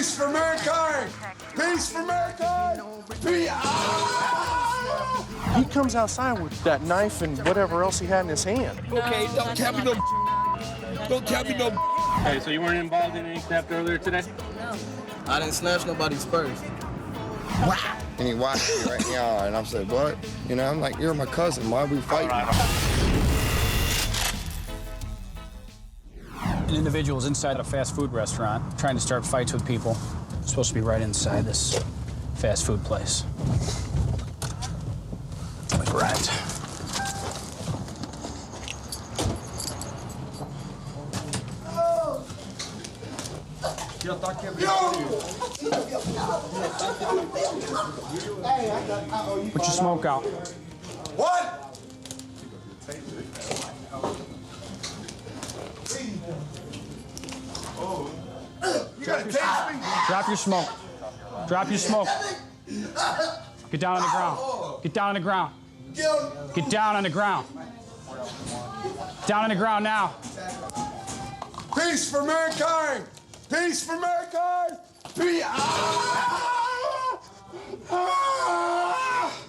Peace for mankind! Peace for mankind! He comes outside with that knife and whatever else he had in his hand. Okay, don't tell me no. Don't tell me no. Hey, so you weren't involved in any theft earlier today? No. I didn't snatch nobody's purse. And he watched me right in the eye, and I said, "What?" You know, I'm like, "You're my cousin. Why are we fighting?" An individual is inside a fast food restaurant trying to start fights with people. It's supposed to be right inside this fast food place. Right. Put your smoke out. What? You gotta taste me? Drop your smoke. Drop your smoke. Get down on the ground. Get down on the ground. Get down on the ground. Down on the ground now. Peace for mankind! Peace for mankind! Peace!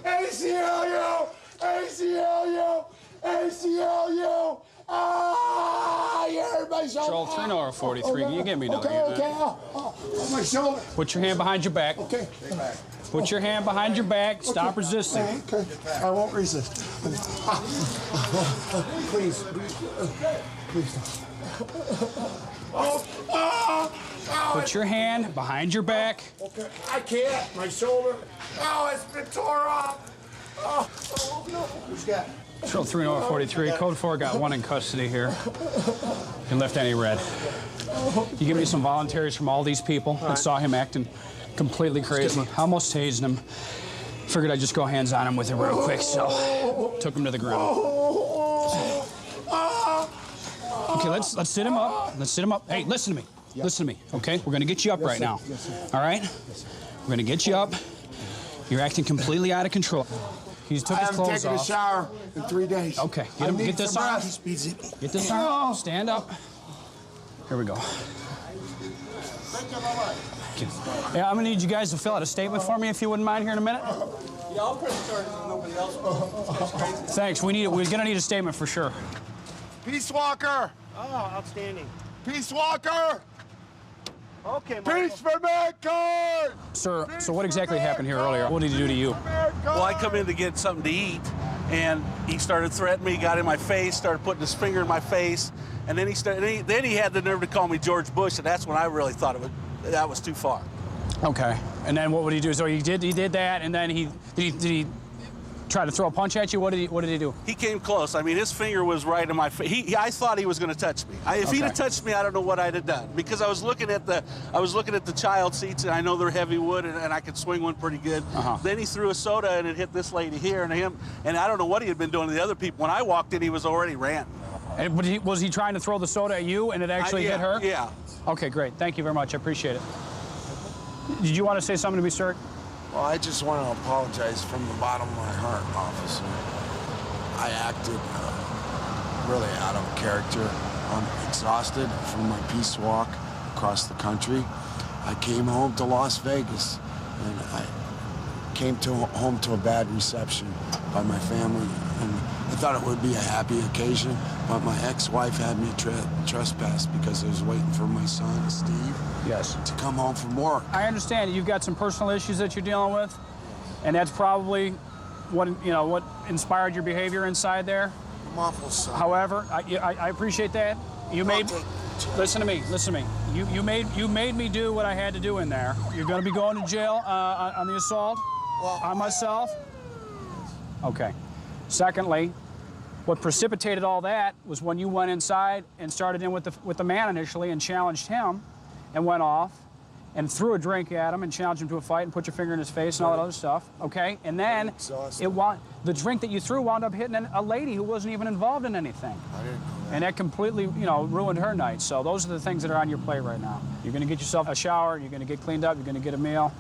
ACLU! ACLU! ACLU! You hurt my shoulder. Control 343. You get me now. Okay. My shoulder. Put your hand behind your back. Okay. Put your hand behind your back. Stop resisting. Okay. I won't resist. Please. Please don't. Put your hand behind your back. Okay. I can't. My shoulder. Oh, it's been tore off. Oh, no. Who's got? Control 343. Code 4 got one in custody here. You can lift any red. You give me some volunteers from all these people that saw him acting completely crazy. Almost tased him. Figured I'd just go hands on him with it real quick, so took him to the ground. Okay, let's sit him up. Let's sit him up. Hey, listen to me. Listen to me, okay? We're gonna get you up right now. All right? We're gonna get you up. You're acting completely out of control. He's took his clothes off. I haven't taken a shower in 3 days. Okay, get this on. Get this on. Stand up. Here we go. Yeah, I'm gonna need you guys to fill out a statement for me if you wouldn't mind here in a minute. Yeah, I'll press charges and nobody else will. Thanks. We're gonna need a statement for sure. Peacewalker! Oh, outstanding. Peacewalker! Okay, Michael. Peace for mankind! Sir, so what exactly happened here earlier? What did he do to you? Well, I come in to get something to eat, and he started threatening me, got in my face, started putting his finger in my face, and then he had the nerve to call me George Bush, and that's when I really thought that was too far. Okay. And then what would he do? So he did that, and then did he try to throw a punch at you? What did he do? He came close. I mean, his finger was right in my face. I thought he was going to touch me. If he'd have touched me, I don't know what I'd have done, because I was looking at the child seats, and I know they're heavy wood, and I could swing one pretty good. Then he threw a soda, and it hit this lady here, and I don't know what he had been doing to the other people. When I walked in, he was already ran. And was he trying to throw the soda at you, and it actually hit her? Yeah. Okay, great. Thank you very much. I appreciate it. Did you want to say something to me, sir? Well, I just want to apologize from the bottom of my heart, officer. I acted really out of character. I'm exhausted from my peace walk across the country. I came home to Las Vegas, and I came home to a bad reception by my family. And I thought it would be a happy occasion, but my ex-wife had me trespassed because I was waiting for my son, Steve, to come home from work. I understand you've got some personal issues that you're dealing with, and that's probably what inspired your behavior inside there. I'm awful sorry. However, I appreciate that. Listen to me. You made me do what I had to do in there. You're going to be going to jail on the assault on myself. Okay. Secondly, what precipitated all that was when you went inside and started in with the man initially and challenged him, and went off and threw a drink at him and challenged him to a fight and put your finger in his face and all that other stuff. Okay, and then the drink that you threw wound up hitting a lady who wasn't even involved in anything. I didn't know that. And that completely, ruined her night. So those are the things that are on your plate right now. You're going to get yourself a shower. You're going to get cleaned up. You're going to get a meal,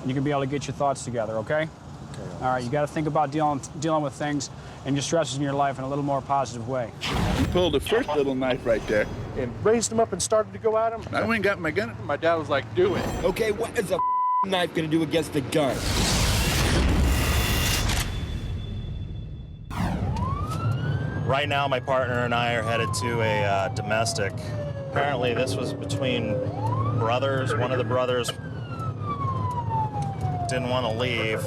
and you're going to be able to get your thoughts together. Okay? Okay. All right, you got to think about dealing with things and your stresses in your life in a little more positive way. He pulled the first little knife right there. And raised him up and started to go at him. I went and got my gun. My dad was like, do it. Okay, what is a knife gonna do against a gun? Right now, my partner and I are headed to a domestic. Apparently, this was between brothers. One of the brothers didn't want to leave.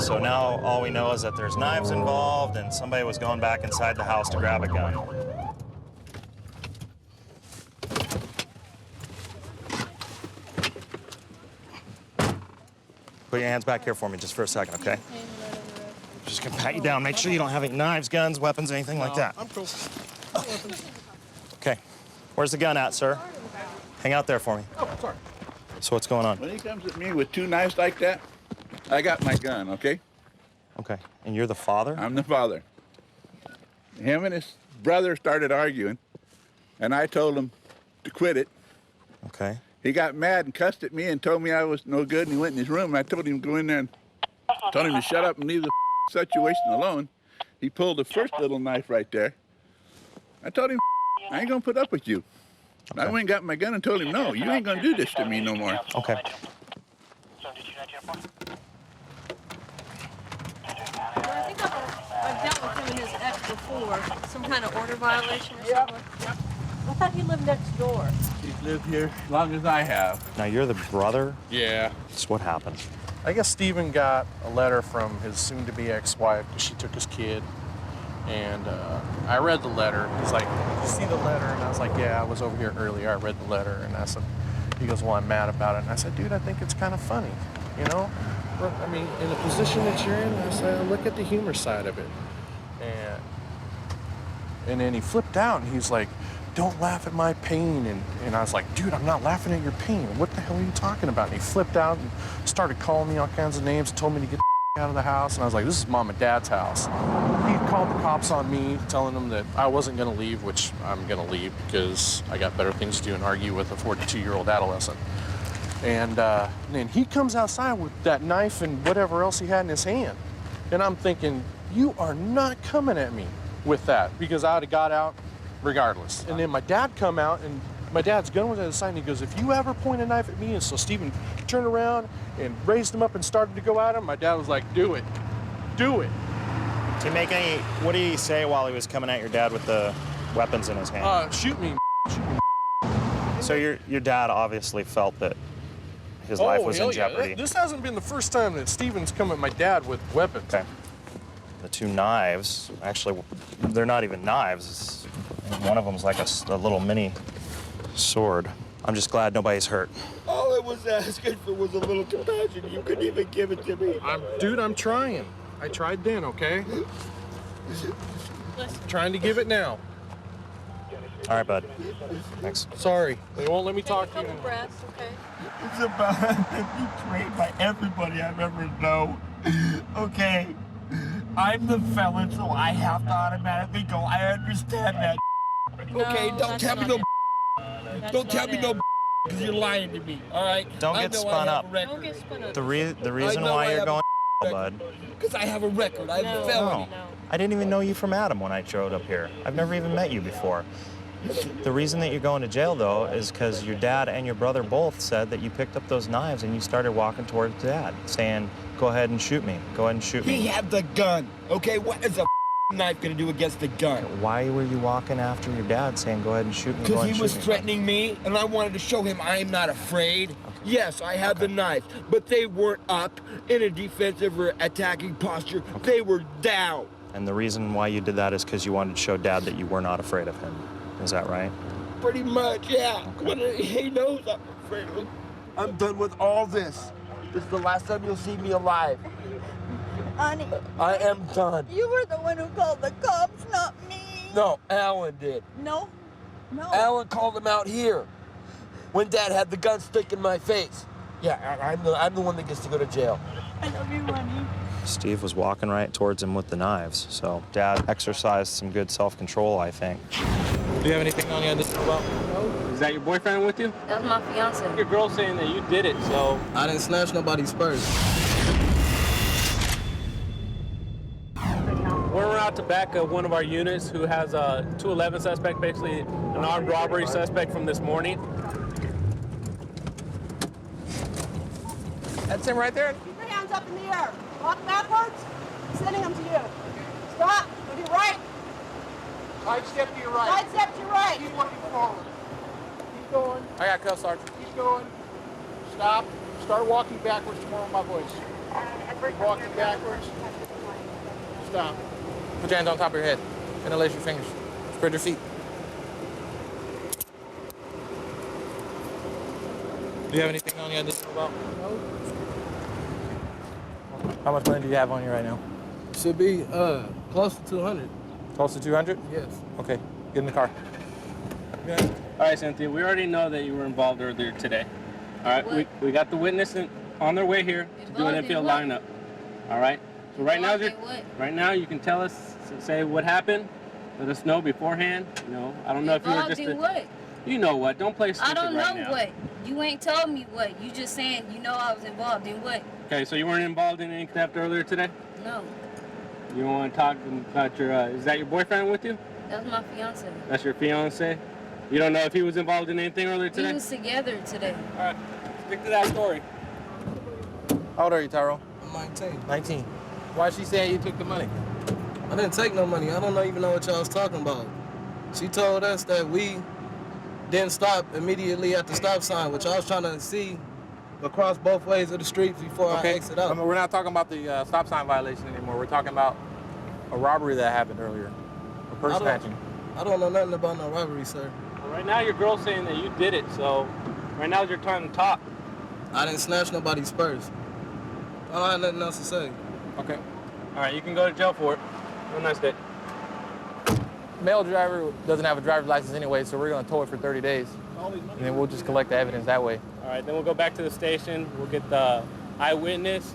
So now all we know is that there's knives involved and somebody was going back inside the house to grab a gun. Put your hands back here for me just for a second, okay? Just gonna pat you down. Make sure you don't have any knives, guns, weapons, anything like that. I'm cool. Okay. Where's the gun at, sir? Hang out there for me. Oh, sorry. So what's going on? When he comes at me with two knives like that, I got my gun, okay? Okay. And you're the father? I'm the father. Him and his brother started arguing, and I told him to quit it. Okay. He got mad and cussed at me and told me I was no good, and he went in his room, and I told him to go in there and told him to shut up and leave the situation alone. He pulled the first little knife right there. I told him, I ain't gonna put up with you. Okay. I went and got my gun and told him, no, you ain't gonna do this to me no more. Okay. I think I've dealt with him and his ex before. Some kind of order violation or something. I thought he lived next door. He's lived here as long as I have. Now you're the brother? Yeah. So what happened? I guess Steven got a letter from his soon-to-be ex-wife because she took his kid. And I read the letter. He's like, did you see the letter? And I was like, yeah, I was over here earlier. I read the letter. And I said, he goes, well, I'm mad about it. And I said, dude, I think it's kind of funny, you know? I mean, in the position that you're in, I said, look at the humor side of it. And then he flipped out and he's like, don't laugh at my pain. And I was like, dude, I'm not laughing at your pain. What the hell are you talking about? And he flipped out and started calling me all kinds of names and told me to get the out of the house. And I was like, this is Mom and Dad's house. He called the cops on me, telling them that I wasn't going to leave, which I'm going to leave because I got better things to do and argue with a 42-year-old adolescent. And then he comes outside with that knife and whatever else he had in his hand. And I'm thinking, you are not coming at me with that because I would have got out regardless. And then my dad come out and my dad's gun was at his side and he goes, if you ever point a knife at me, and so Steven turned around and raised him up and started to go at him, my dad was like, do it, do it. Did he make any, what did he say while he was coming at your dad with the weapons in his hand? Shoot me, shoot me. So your dad obviously felt that his life was in jeopardy. This hasn't been the first time that Steven's come at my dad with weapons. Okay. The two knives, actually, they're not even knives. One of them's like a little mini sword. I'm just glad nobody's hurt. All I was asking for was a little compassion. You couldn't even give it to me. Dude, I'm trying. I tried then, okay? Trying to give it now. All right, bud. Thanks. Sorry, they won't let me talk to you. Couple breaths, okay? It's about betrayed by everybody I've ever known. Okay, I'm the felon, so I have to automatically go. I understand that. Okay, don't tell me no. Don't tell me no, because you're lying to me. All right. Don't get spun up. Don't get spun up. The reason why you're going, bud. Because I have a record. I have a felony. No. I didn't even know you from Adam when I showed up here. I've never even met you before. The reason that you're going to jail, though, is because your dad and your brother both said that you picked up those knives and you started walking towards Dad, saying, go ahead and shoot me. Go ahead and shoot me. He had the gun. Okay, what is a knife going to do against the gun? Why were you walking after your dad, saying, go ahead and shoot me? Because he was threatening me, and I wanted to show him I am not afraid. Okay. Yes, I had the knife, but they weren't up in a defensive or attacking posture. Okay. They were down. And the reason why you did that is because you wanted to show Dad that you were not afraid of him. Is that right? Pretty much, yeah. Okay. But he knows I'm afraid of him. I'm done with all this. This is the last time you'll see me alive. Honey. I am done. You were the one who called the cops, not me. No, Alan did. No. Alan called him out here when Dad had the gun stick in my face. Yeah, I'm the one that gets to go to jail. I love you, honey. Steve was walking right towards him with the knives, so Dad exercised some good self-control, I think. Do you have anything on you on this about? No. Is that your boyfriend with you? That's my fiance. Your girl's saying that you did it, so. I didn't snatch nobody's purse. out to back of one of our units who has a 211 suspect, basically an armed robbery suspect from this morning. That's him right there. Keep your hands up in the air. Walk backwards. Sending them to you. Stop. To your right. Side step to your right. Side step to your right. Keep looking forward. Keep going. I got cuffs, Sergeant. Keep going. Stop. Start walking backwards to more of my voice. Keep walking backwards. Stop. Put your hands on top of your head. Interlace your fingers. Spread your feet. Do you have anything on you I didn't know about? No. How much money do you have on you right now? Should be close to 200. Close to 200? Yes. Okay, get in the car. All right, Cynthia, we already know that you were involved earlier today. All right, we got the witness on their way here to do an infield lineup. All right, so right now you can tell us, say what happened. Let us know beforehand. You know, I don't know if you were just. What? You know what? Don't play stupid I don't know right now. what. You ain't told me what. You just saying you know I was involved in what. Okay, so you weren't involved in any theft earlier today? No. You don't want to talk about your, is that your boyfriend with you? That's my fiance. That's your fiance? You don't know if he was involved in anything earlier today? We was together today. All right, stick to that story. How old are you, Tyrone? I'm 19. 19. Why is she saying you took the money? I didn't take no money. I don't even know what y'all was talking about. She told us that we didn't stop immediately at the stop sign, which I was trying to see across both ways of the street before I exit out. I mean, we're not talking about the stop sign violation anymore. We're talking about a robbery that happened earlier. A purse snatching. I don't know nothing about no robbery, sir. Well, right now your girl's saying that you did it, so right now is your time to talk. I didn't snatch nobody's purse. I don't have nothing else to say. Okay. All right, you can go to jail for it. Have a nice day. Male driver doesn't have a driver's license anyway, so we're going to tow it for 30 days. And then we'll just collect the evidence that way. All right, then we'll go back to the station. We'll get the eyewitness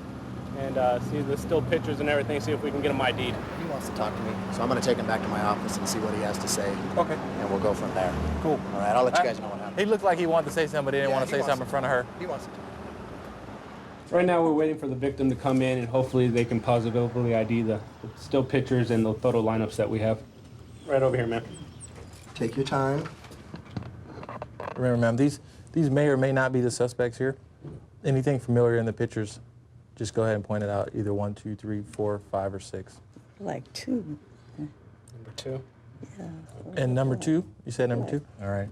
and see the still pictures and everything, see if we can get him ID'd. He wants to talk to me, so I'm going to take him back to my office and see what he has to say. Okay. And we'll go from there. Cool. All right, I'll let you guys know what happens. He looked like he wanted to say something, but he didn't want to say something in front of her. He wants to talk. Right now, we're waiting for the victim to come in, and hopefully they can positively ID the still pictures and the photo lineups that we have. Right over here, ma'am. Take your time. Remember, ma'am, these may or may not be the suspects here. Anything familiar in the pictures, just go ahead and point it out. Either 1, 2, 3, 4, 5, or 6. Like 2. Number 2. Yeah. And number 2? You said number 2? All right.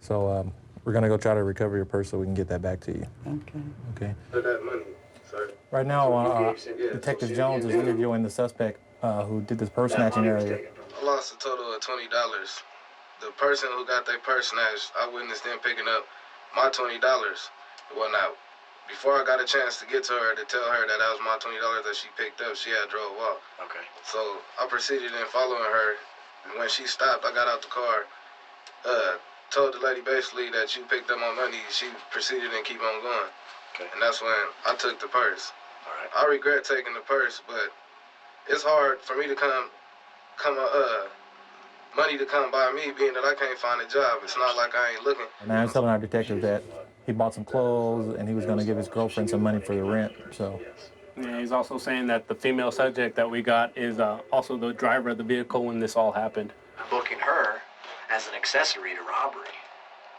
So we're going to go try to recover your purse so we can get that back to you. Okay. Okay. For that money, sir. Right now, Detective Jones is interviewing the suspect who did this purse snatching earlier. I lost a total of $20. The person who got their purse snatched, I witnessed them picking up my $20 and whatnot. Before I got a chance to get to her to tell her that that was my $20 that she picked up, she had drove off. Okay. So I proceeded in following her. And when she stopped, I got out the car, told the lady basically that you picked up my money. She proceeded and keep on going. Okay. And that's when I took the purse. All right. I regret taking the purse, but it's hard for me to money to come by me, being that I can't find a job. It's not like I ain't looking. And I was telling our detective that he bought some clothes and he was going to give his girlfriend some money for the rent. So. Yeah, he's also saying that the female subject that we got is also the driver of the vehicle when this all happened. I'm booking her as an accessory to robbery,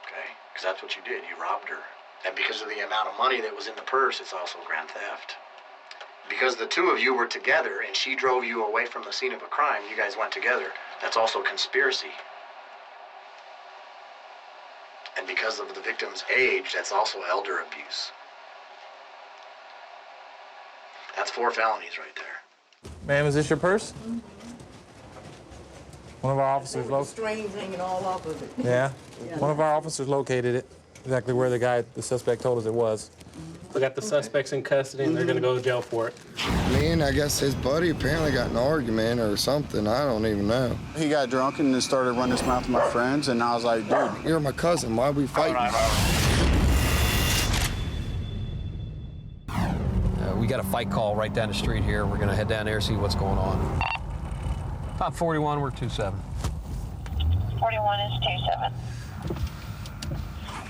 okay? Because that's what you did. You robbed her. And because of the amount of money that was in the purse, it's also grand theft. Because the two of you were together and she drove you away from the scene of a crime, you guys went together, that's also conspiracy. And because of the victim's age, that's also elder abuse. That's 4 felonies right there. Ma'am, is this your purse? One of our officers located Strings hanging all off of it. Yeah. One of our officers located it, exactly where the suspect told us it was. We got the suspects in custody and they're gonna go to jail for it. Me and I guess his buddy apparently got in an argument or something. I don't even know. He got drunk and then started running his mouth to my friends, and I was like, dude. You're my cousin. Why are we fighting? We got a fight call right down the street here. We're going to head down there and see what's going on. Top 41, we're 2-7. 41 is 2-7.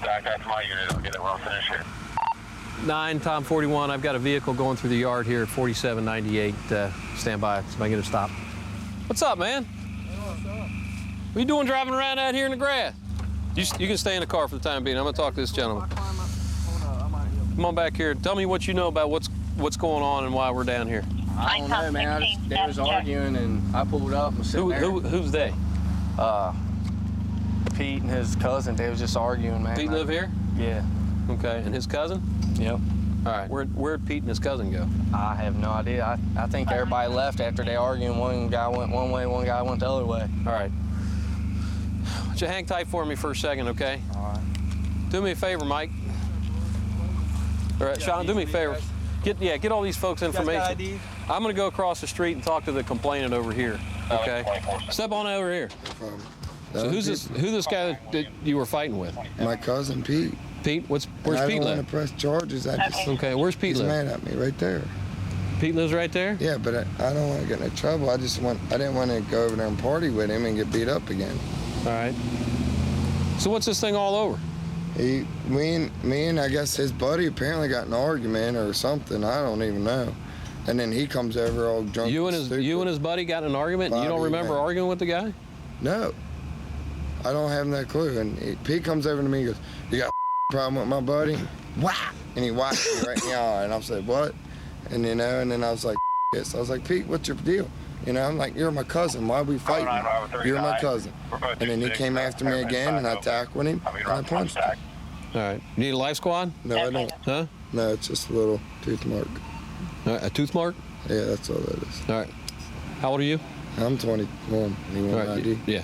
That's my unit. I'll get it when I'm finished here. 9, Tom 41. I've got a vehicle going through the yard here at 4798. Stand by. Somebody get a stop. What's up, man? What are you doing driving around out here in the grass? You can stay in the car for the time being. I'm gonna talk to this gentleman. Come on back here. Tell me what you know about what's going on and why we're down here. I don't know, man. They was arguing, and I pulled up and sitting there. Who's they? Pete and his cousin. They was just arguing, man. Pete live here? Yeah. Okay, and his cousin? Yep. All right, where'd Pete and his cousin go? I have no idea. I think everybody left after they arguing. One guy went one way, one guy went the other way. All right. Would you hang tight for me for a second, okay? All right. Do me a favor, Mike. All right, Sean, do me a favor. Get all these folks' information. I'm gonna go across the street and talk to the complainant over here, okay? Step on over here. So who's this guy that you were fighting with? My cousin Pete. Pete? Where's Pete live? I don't want to press charges. Okay, where's Pete live? live? He's mad at me right there. Pete lives right there? Yeah, but I don't want to get in trouble. I didn't want to go over there and party with him and get beat up again. All right. So what's this thing all over? Me and I guess his buddy apparently got in an argument or something. I don't even know. And then he comes over all drunk. You and his buddy got in an argument, and you don't remember arguing with the guy? No. I don't have that clue. And Pete comes over to me and goes, "You got a problem with my buddy?" Whack! And he whacked me right in the eye. And I said, "What?" And and then I was like, "Yes." I was like, "Pete, what's your deal?" I'm like, "You're my cousin. Why are we fighting? You're my cousin." And then he came after me again, and I tackled him, and I punched him. All right. You need a life squad? No, I don't. Huh? No, it's just a little tooth mark. All right, a tooth mark? Yeah, that's all that is. All right. How old are you? I'm 21. You want right, ID? Yeah.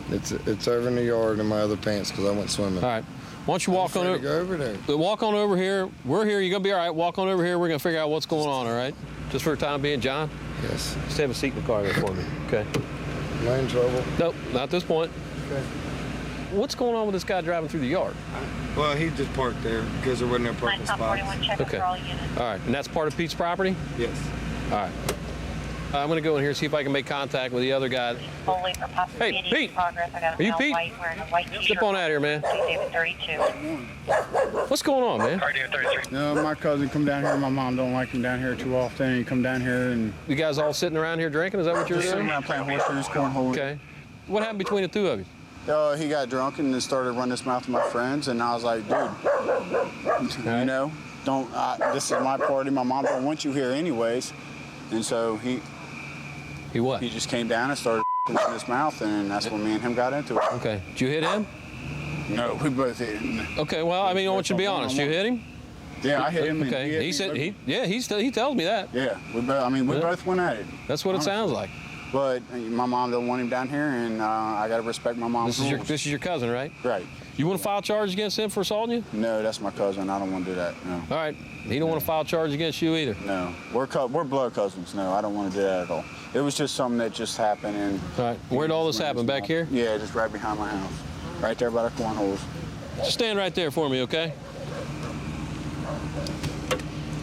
It's over in the yard in my other pants because I went swimming. All right. Why don't you walk on over? Go over there. Walk on over here. We're here. You're gonna be all right. Walk on over here. We're gonna figure out what's going on. All right. Just for the time being, John. Yes. Just have a seat in the car there for me. Okay. Am I in trouble? Nope. Not at this point. Okay. What's going on with this guy driving through the yard? Well, he just parked there because there wasn't no parking spots. Okay. All right. And that's part of Pete's property? Yes. All right. I'm going to go in here and see if I can make contact with the other guy. Hey, Pete! Are you Pete? Step on out here, man. What's going on, man? No, my cousin come down here. My mom don't like him down here too often. He come down here and... You guys all sitting around here drinking? Is that what you're doing? Sitting around playing horses, cornhole. Okay. What happened between the two of you? He got drunk and then started running his mouth to my friends, and I was like, dude, you know, don't. This is my party. My mom don't want you here anyways. And so he what? He just came down and started in his mouth, and that's when me and him got into it. Okay. Did you hit him? No, we both hit him. Okay. Well, I mean, I want you to be honest. You hit him? Yeah, I hit him. Okay. He said he tells me that. Yeah. We both went at it. That's what it sounds like. But my mom don't want him down here, and I got to respect my mom's rules. This is your cousin, right? Right. You want to file charges against him for assaulting you? No, that's my cousin. I don't want to do that, no. All right. He don't want to file charges against you either? No. We're blood cousins. No, I don't want to do that at all. It was just something that just happened. And all right. Where'd all this happen? Back here? Yeah, just right behind my house. Right there by the cornholes. Just stand right there for me, okay?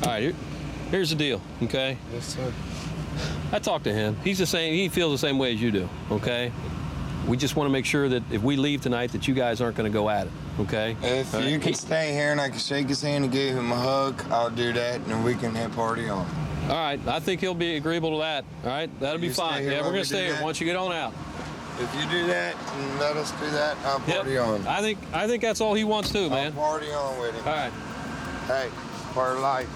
All right. Here's the deal, okay? Yes, sir. I talked to him. He's the same. He feels the same way as you do. Okay. We just want to make sure that if we leave tonight, that you guys aren't going to go at it. Okay. If you can stay here and I can shake his hand and give him a hug, I'll do that, and we can have party on. All right. I think he'll be agreeable to that. All right. That'll be fine. Yeah, we're going to stay here once you get on out. If you do that and let us do that, I'll party on. I think that's all he wants to, man. I'll party on with him. All right. Hey, part of life.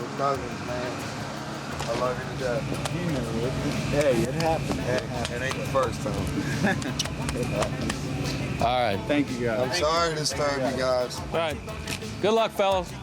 We're cousins, man. I love you to death. You know it. Hey, it happened. It ain't the first time. It happened. All right. Thank you, guys. I'm sorry to disturb you guys. All right. Good luck, fellas.